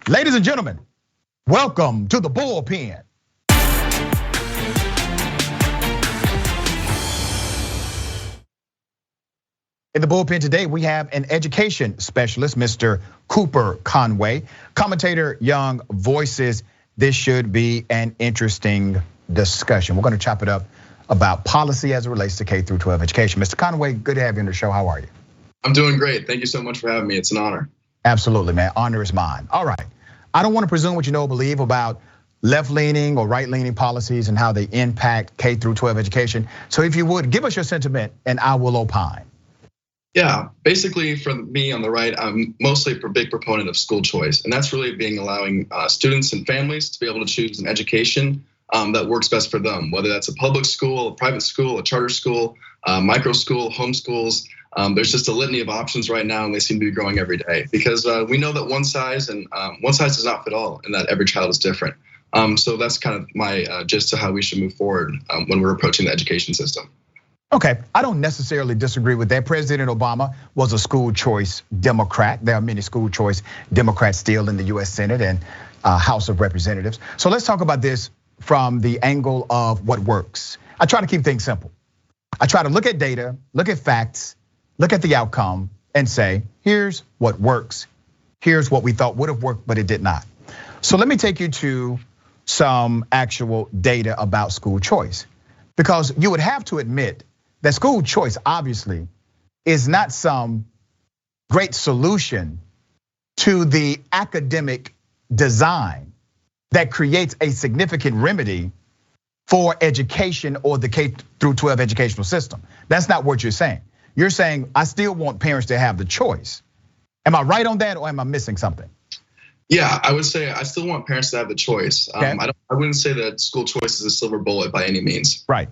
Ladies and gentlemen, welcome to the Bullpen. In the Bullpen today, we have an education specialist, Mr. Cooper Conway. Commentator Young voices, this should be an interesting discussion. We're gonna chop it up about policy as it relates to K-12 education. Mr. Conway, good to have you on the show. How are you? I'm doing great. Thank you so much for having me. It's an honor. Absolutely, man. Honor is mine. All right. I don't want to presume what you know or believe about left-leaning or right-leaning policies and how they impact K-12 education. So if you would, give us your sentiment and I will opine. Yeah, basically for me on the right, I'm mostly a big proponent of school choice. And that's really allowing students and families to be able to choose an education that works best for them, whether that's a public school, a private school, a charter school, micro school, homeschools. There's just a litany of options right now and they seem to be growing every day because we know that one size does not fit all and that every child is different. So that's kind of my gist to how we should move forward when we're approaching the education system. Okay, I don't necessarily disagree with that. President Obama was a school choice Democrat. There are many school choice Democrats still in the US Senate and House of Representatives. So let's talk about this from the angle of what works. I try to keep things simple. I try to look at data, look at facts, look at the outcome and say, here's what works. Here's what we thought would have worked, but it did not. So let me take you to some actual data about school choice, because you would have to admit that school choice obviously is not some great solution to the academic design that creates a significant remedy for education or the K-12 educational system. That's not what you're saying. You're saying, I still want parents to have the choice. Am I right on that or am I missing something? Yeah, I would say I still want parents to have the choice. Okay. I wouldn't say that school choice is a silver bullet by any means. Right.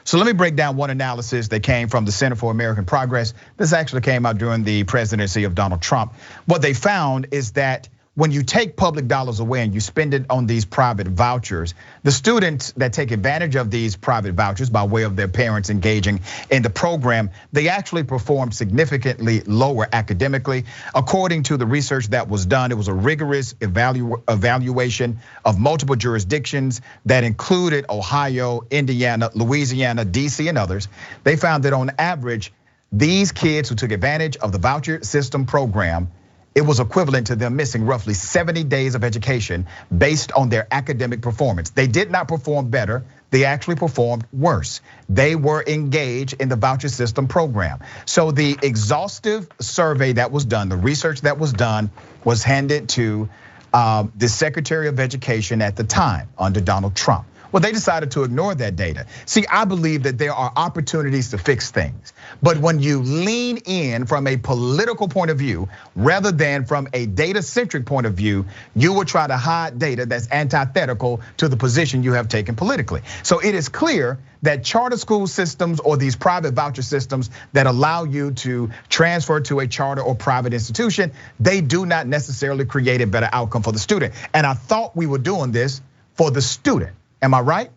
So let me break down one analysis that came from the Center for American Progress. This actually came out during the presidency of Donald Trump. What they found is that when you take public dollars away and you spend it on these private vouchers, the students that take advantage of these private vouchers by way of their parents engaging in the program, they actually perform significantly lower academically. According to the research that was done, it was a rigorous evaluation of multiple jurisdictions that included Ohio, Indiana, Louisiana, DC, and others. They found that on average, these kids who took advantage of the voucher system program, it was equivalent to them missing roughly 70 days of education based on their academic performance. They did not perform better, they actually performed worse. They were engaged in the voucher system program. So the exhaustive survey that was done, the research that was done was handed to the Secretary of Education at the time under Donald Trump. Well, they decided to ignore that data. See, I believe that there are opportunities to fix things. But when you lean in from a political point of view, rather than from a data-centric point of view, you will try to hide data that's antithetical to the position you have taken politically. So it is clear that charter school systems or these private voucher systems that allow you to transfer to a charter or private institution, they do not necessarily create a better outcome for the student. And I thought we were doing this for the student. Am I right?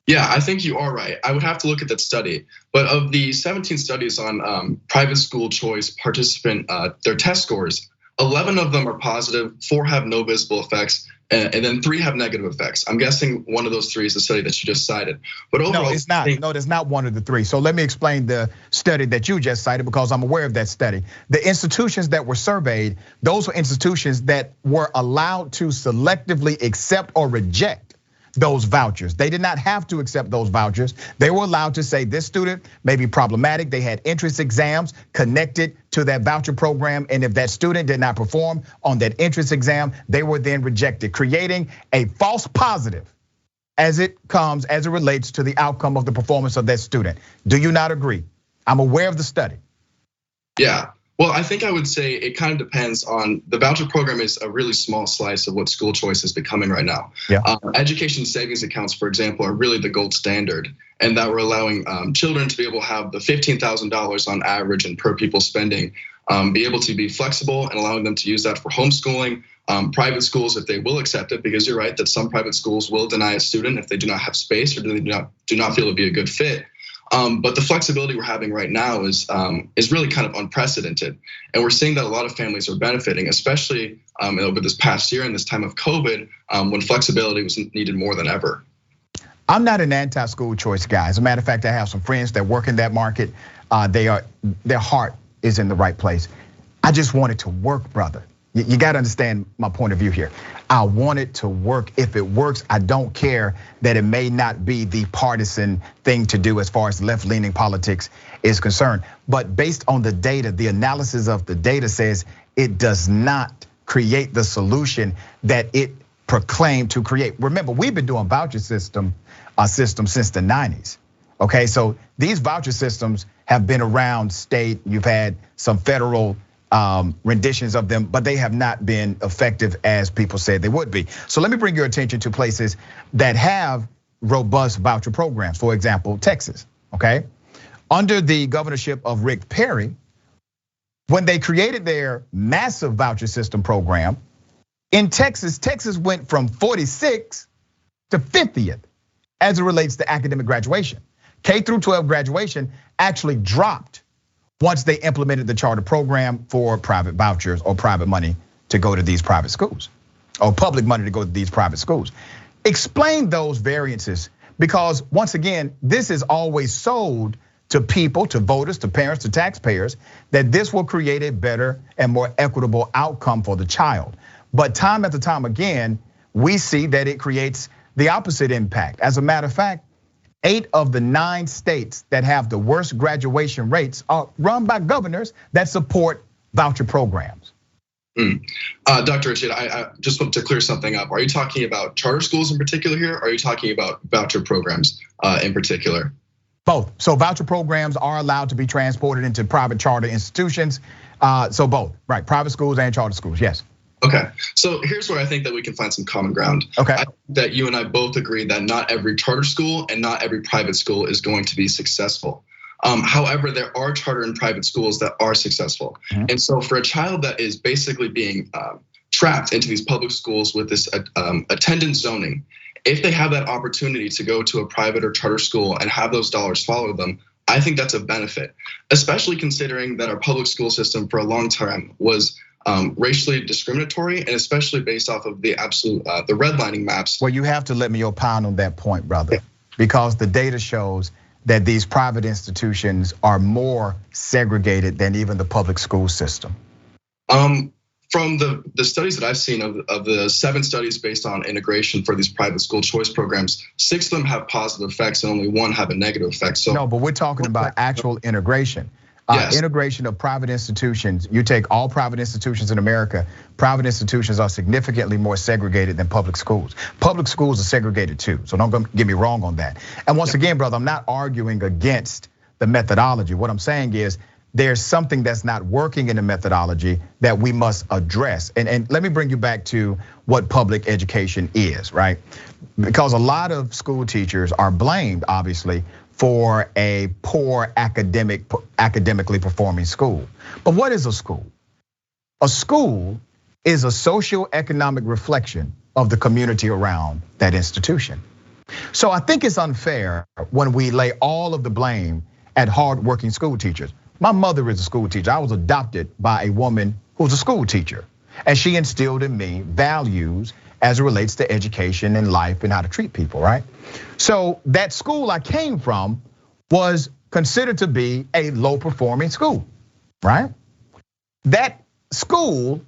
Yeah, I think you are right. I would have to look at that study. But of the 17 studies on private school choice participant, their test scores, 11 of them are positive, 4 have no visible effects, and then 3 have negative effects. I'm guessing one of those 3 is the study that you just cited. But overall, no, it's not. No, there's not one of the 3. So let me explain the study that you just cited because I'm aware of that study. The institutions that were surveyed, those were institutions that were allowed to selectively accept or reject those vouchers. They did not have to accept those vouchers. They were allowed to say this student may be problematic. They had entrance exams connected to that voucher program. And if that student did not perform on that entrance exam, they were then rejected, creating a false positive as it relates to the outcome of the performance of that student. Do you not agree? I'm aware of the study. Yeah. Well, I think I would say it kind of depends on, the voucher program is a really small slice of what school choice is becoming right now. Yeah. Education savings accounts, for example, are really the gold standard, and that we're allowing children to be able to have the $15,000 on average and per pupil spending, be able to be flexible and allowing them to use that for homeschooling, private schools if they will accept it, because you're right that some private schools will deny a student if they do not have space or they do not feel it'd be a good fit. But the flexibility we're having right now is really kind of unprecedented. And we're seeing that a lot of families are benefiting, especially over this past year and this time of COVID, when flexibility was needed more than ever. I'm not an anti-school choice guy. As a matter of fact, I have some friends that work in that market. Their heart is in the right place. I just want it to work, brother. You got to understand my point of view here. I want it to work. If it works, I don't care that it may not be the partisan thing to do as far as left-leaning politics is concerned. But based on the data, the analysis of the data says it does not create the solution that it proclaimed to create. Remember, we've been doing voucher system since the 90s. Okay, so these voucher systems have been around state. You've had some federal renditions of them, but they have not been effective as people said they would be. So let me bring your attention to places that have robust voucher programs. For example, Texas, okay? Under the governorship of Rick Perry, when they created their massive voucher system program, in Texas went from 46th to 50th as it relates to academic graduation. K-12 graduation actually dropped once they implemented the charter program for private vouchers or private money to go to these private schools, or public money to go to these private schools. Explain those variances, because once again, this is always sold to people, to voters, to parents, to taxpayers, that this will create a better and more equitable outcome for the child. But time after time again, we see that it creates the opposite impact. As a matter of fact, 8 of the 9 states that have the worst graduation rates are run by governors that support voucher programs. Dr. Rashid, I just want to clear something up. Are you talking about charter schools in particular here? Or are you talking about voucher programs in particular? Both. So voucher programs are allowed to be transported into private charter institutions. So both, right? Private schools and charter schools, yes. Okay, so here's where I think that we can find some common ground. Okay. I think that you and I both agree that not every charter school and not every private school is going to be successful. However, there are charter and private schools that are successful. And so for a child that is basically being trapped into these public schools with this attendance zoning, if they have that opportunity to go to a private or charter school and have those dollars follow them, I think that's a benefit, especially considering that our public school system for a long time was racially discriminatory, and especially based off of the absolute the redlining maps. Well, you have to let me opine on that point, brother, because the data shows that these private institutions are more segregated than even the public school system. From the studies that I've seen of the 7 studies based on integration for these private school choice programs, 6 of them have positive effects and only 1 have a negative effect. So no, but we're talking about actual integration. Yes. Integration of private institutions. You take all private institutions in America, private institutions are significantly more segregated than public schools. Public schools are segregated too, so don't get me wrong on that. And once again, brother, I'm not arguing against the methodology. What I'm saying is there's something that's not working in the methodology that we must address. And let me bring you back to what public education is, right? Because a lot of school teachers are blamed, obviously, for a poor academically performing school. But what is a school? A school is a socio-economic reflection of the community around that institution. So I think it's unfair when we lay all of the blame at hardworking school teachers. My mother is a school teacher. I was adopted by a woman who's a school teacher, and she instilled in me values as it relates to education and life and how to treat people, right? So that school I came from was considered to be a low performing school, right? That school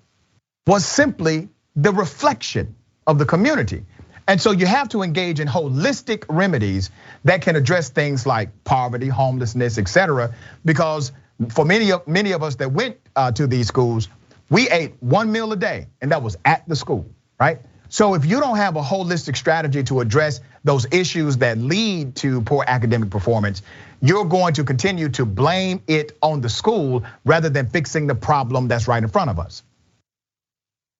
was simply the reflection of the community. And so you have to engage in holistic remedies that can address things like poverty, homelessness, etc. Because for many of us that went to these schools, we ate 1 meal a day, and that was at the school, right? So if you don't have a holistic strategy to address those issues that lead to poor academic performance, you're going to continue to blame it on the school rather than fixing the problem that's right in front of us.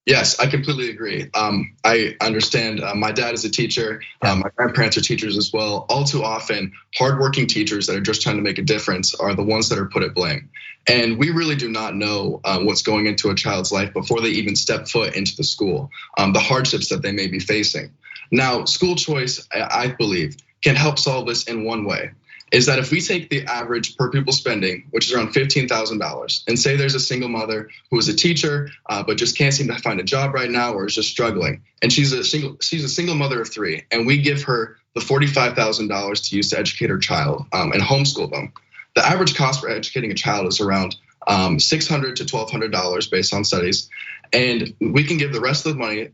Yes, I completely agree. I understand. My dad is a teacher. My grandparents are teachers as well. All too often, hardworking teachers that are just trying to make a difference are the ones that are put at blame. And we really do not know what's going into a child's life before they even step foot into the school, the hardships that they may be facing. Now, school choice, I believe, can help solve this in one way. is that if we take the average per pupil spending, which is around $15,000, and say there's a single mother who is a teacher, but just can't seem to find a job right now or is just struggling, and she's a single mother of 3, and we give her the $45,000 to use to educate her child and homeschool them. The average cost for educating a child is around $600 to $1,200 based on studies, and we can give the rest of the money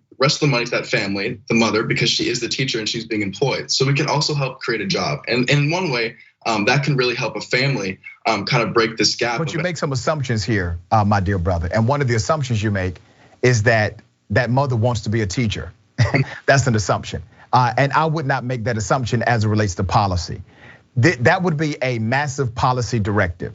to that family, the mother, because she is the teacher and she's being employed. So we can also help create a job, and in one way, that can really help a family kind of break this gap. But you make some assumptions here, my dear brother, and one of the assumptions you make is that that mother wants to be a teacher. That's an assumption, and I would not make that assumption as it relates to policy. That would be a massive policy directive.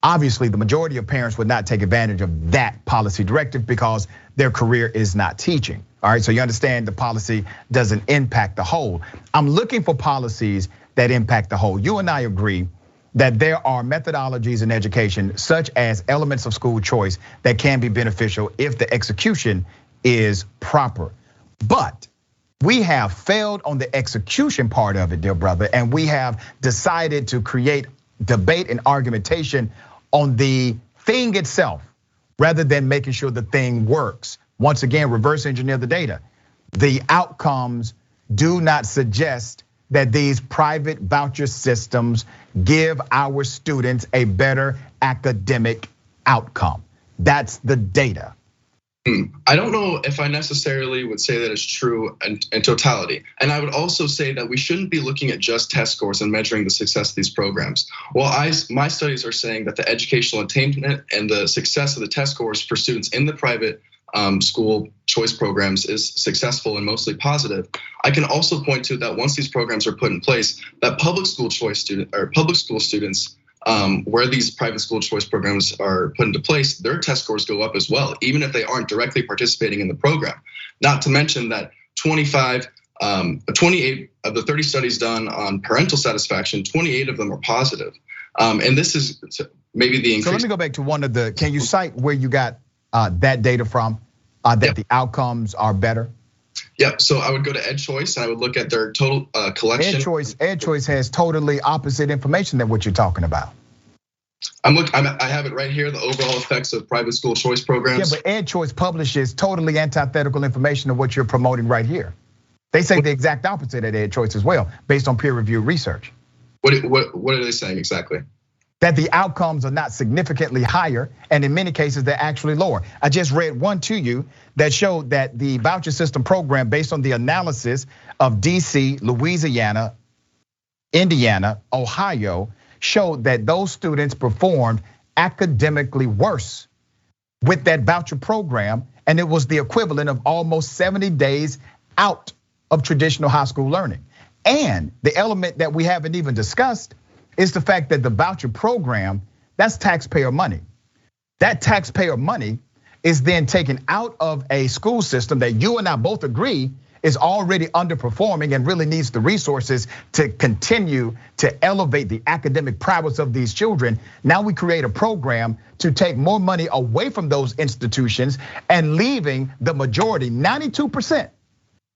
Obviously, the majority of parents would not take advantage of that policy directive because their career is not teaching. All right, so you understand the policy doesn't impact the whole. I'm looking for policies that impact the whole. You and I agree that there are methodologies in education, such as elements of school choice, that can be beneficial if the execution is proper. But we have failed on the execution part of it, dear brother, and we have decided to create debate and argumentation on the thing itself, rather than making sure the thing works. Once again, reverse engineer the data. The outcomes do not suggest that these private voucher systems give our students a better academic outcome. That's the data. I don't know if I necessarily would say that it's true in totality. And I would also say that we shouldn't be looking at just test scores and measuring the success of these programs. Well, my studies are saying that the educational attainment and the success of the test scores for students in the private school choice programs is successful and mostly positive. I can also point to that once these programs are put in place, that public school students where these private school choice programs are put into place, their test scores go up as well, even if they aren't directly participating in the program. Not to mention that 28 of the 30 studies done on parental satisfaction, 28 of them are positive. And this is maybe the increase. So let me go back to one of the, can you cite where you got that data from, that the outcomes are better? Yeah, so I would go to EdChoice and I would look at their total collection. EdChoice has totally opposite information than what you're talking about. I have it right here, the overall effects of private school choice programs. Yeah, but EdChoice publishes totally antithetical information of what you're promoting right here. They say the exact opposite at EdChoice as well, based on peer-reviewed research. What are they saying exactly? That the outcomes are not significantly higher, and in many cases, they're actually lower. I just read one to you that showed that the voucher system program, based on the analysis of DC, Louisiana, Indiana, Ohio, showed that those students performed academically worse with that voucher program, and it was the equivalent of almost 70 days out of traditional high school learning. And the element that we haven't even discussed is the fact that the voucher program, that's taxpayer money. That taxpayer money is then taken out of a school system that you and I both agree is already underperforming and really needs the resources to continue to elevate the academic prowess of these children. Now we create a program to take more money away from those institutions and leaving the majority, 92%,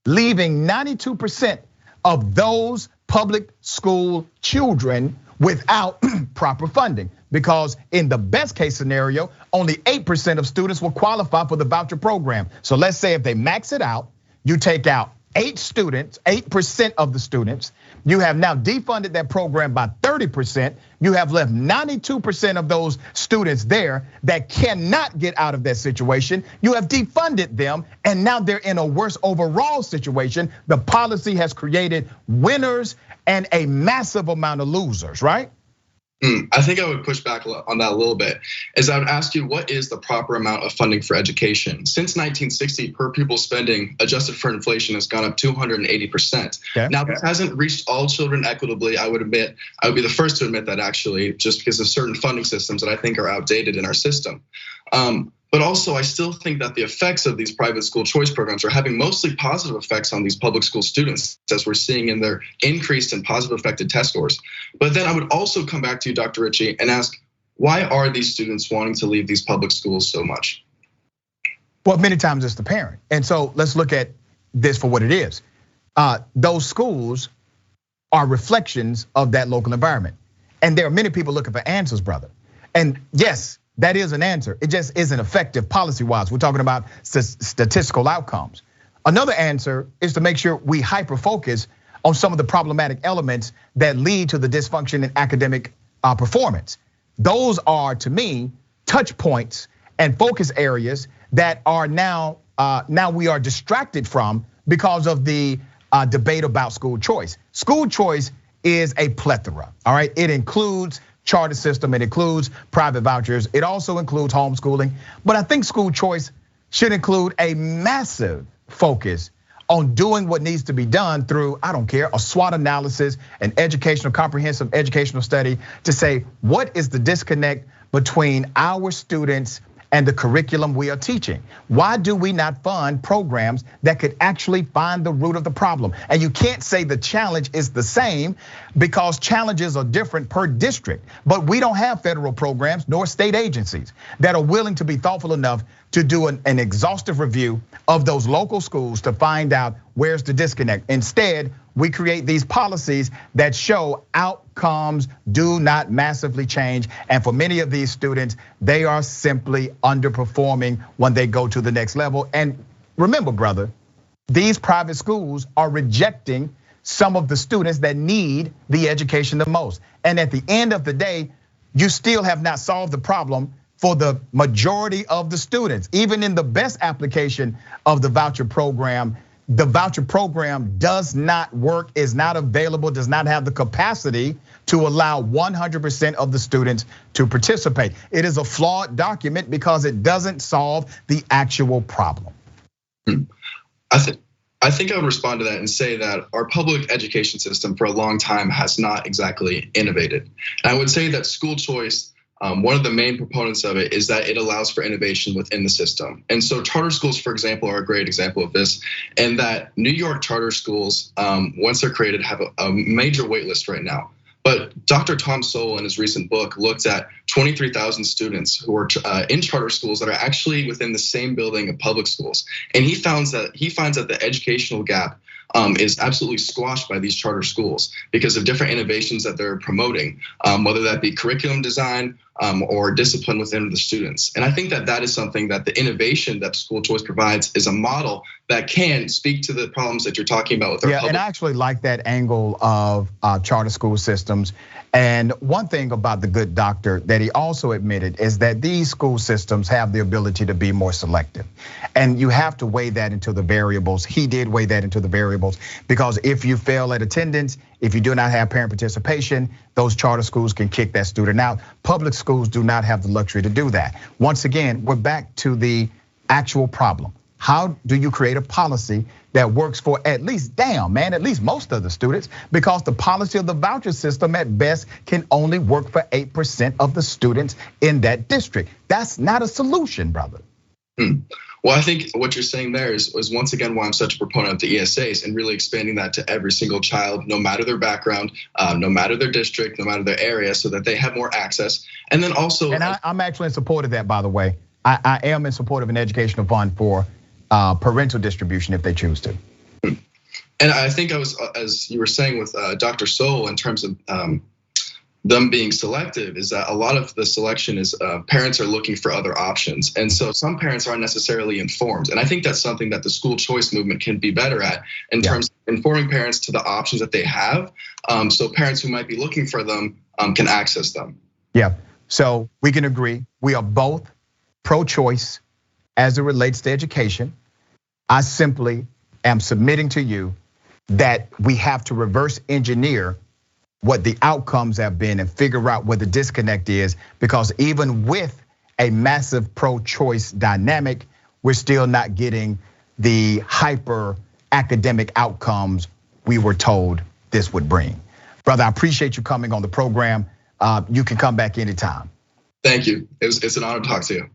leaving 92% of those public school children without proper funding. Because in the best case scenario, only 8% of students will qualify for the voucher program. So let's say if they max it out, you take out 8% of the students, you have now defunded that program by 30%, you have left 92% of those students there that cannot get out of that situation. You have defunded them, and now they're in a worse overall situation. The policy has created winners and a massive amount of losers, right? I think I would push back on that a little bit, as I would ask you, what is the proper amount of funding for education? Since 1960, per pupil spending adjusted for inflation has gone up 280%. Okay. Now, this hasn't reached all children equitably. I would be the first to admit that, actually, just because of certain funding systems that I think are outdated in our system. But also, I still think that the effects of these private school choice programs are having mostly positive effects on these public school students, as we're seeing in their increased and positive affected test scores. But then I would also come back to you, Dr. Ritchie, and ask, why are these students wanting to leave these public schools so much? Well, many times it's the parent. And so let's look at this for what it is. Those schools are reflections of that local environment. And there are many people looking for answers, brother. And yes, that is an answer. It just isn't effective policy-wise. We're talking about statistical outcomes. Another answer is to make sure we hyper-focus on some of the problematic elements that lead to the dysfunction in academic performance. Those are, to me, touch points and focus areas that are now we are distracted from because of the debate about school choice. School choice is a plethora, all right? It includes charter system, it includes private vouchers, it also includes homeschooling. But I think school choice should include a massive focus on doing what needs to be done through, I don't care, a SWOT analysis, an comprehensive educational study to say, what is the disconnect between our students and the curriculum we are teaching? Why do we not fund programs that could actually find the root of the problem? And you can't say the challenge is the same because challenges are different per district. But we don't have federal programs nor state agencies that are willing to be thoughtful enough to do an exhaustive review of those local schools to find out where's the disconnect. Instead, we create these policies that show outcomes do not massively change. And for many of these students, they are simply underperforming when they go to the next level. And remember, brother, these private schools are rejecting some of the students that need the education the most. And at the end of the day, you still have not solved the problem for the majority of the students. Even in the best application of the voucher program does not work, is not available, does not have the capacity to allow 100% of the students to participate. It is a flawed document because it doesn't solve the actual problem. I think I would respond to that and say that our public education system for a long time has not exactly innovated. And I would say that school choice, one of the main proponents of it is that it allows for innovation within the system. And so charter schools, for example, are a great example of this. And that New York charter schools, once they're created, have a major wait list right now. But Dr. Tom Sowell in his recent book looked at 23,000 students who are in charter schools that are actually within the same building of public schools. And he finds that the educational gap is absolutely squashed by these charter schools because of different innovations that they're promoting, whether that be curriculum design or discipline within the students. And I think that is something that the innovation that school choice provides is a model that can speak to the problems that you're talking about with our public. And I actually like that angle of charter school systems. And one thing about the good doctor that he also admitted is that these school systems have the ability to be more selective. And you have to weigh that into the variables. He did weigh that into the variables because if you fail at attendance, if you do not have parent participation, those charter schools can kick that student out. Public schools do not have the luxury to do that. Once again, we're back to the actual problem. How do you create a policy that works for at least most of the students? Because the policy of the voucher system at best can only work for 8% of the students in that district. That's not a solution, brother. Well, I think what you're saying there is once again why I'm such a proponent of the ESAs and really expanding that to every single child, no matter their background, no matter their district, no matter their area, so that they have more access. And then also, and I'm actually in support of that, by the way. I am in support of an educational fund for parental distribution if they choose to. And I think as you were saying with Dr. Sowell in terms of them being selective, is that a lot of the selection is parents are looking for other options. And so some parents aren't necessarily informed. And I think that's something that the school choice movement can be better at in terms of informing parents to the options that they have. So parents who might be looking for them can access them. Yeah, so we can agree. We are both pro-choice as it relates to education. I simply am submitting to you that we have to reverse engineer what the outcomes have been and figure out what the disconnect is, because even with a massive pro-choice dynamic, we're still not getting the hyper academic outcomes we were told this would bring. Brother, I appreciate you coming on the program. You can come back anytime. Thank you. It's an honor to talk to you.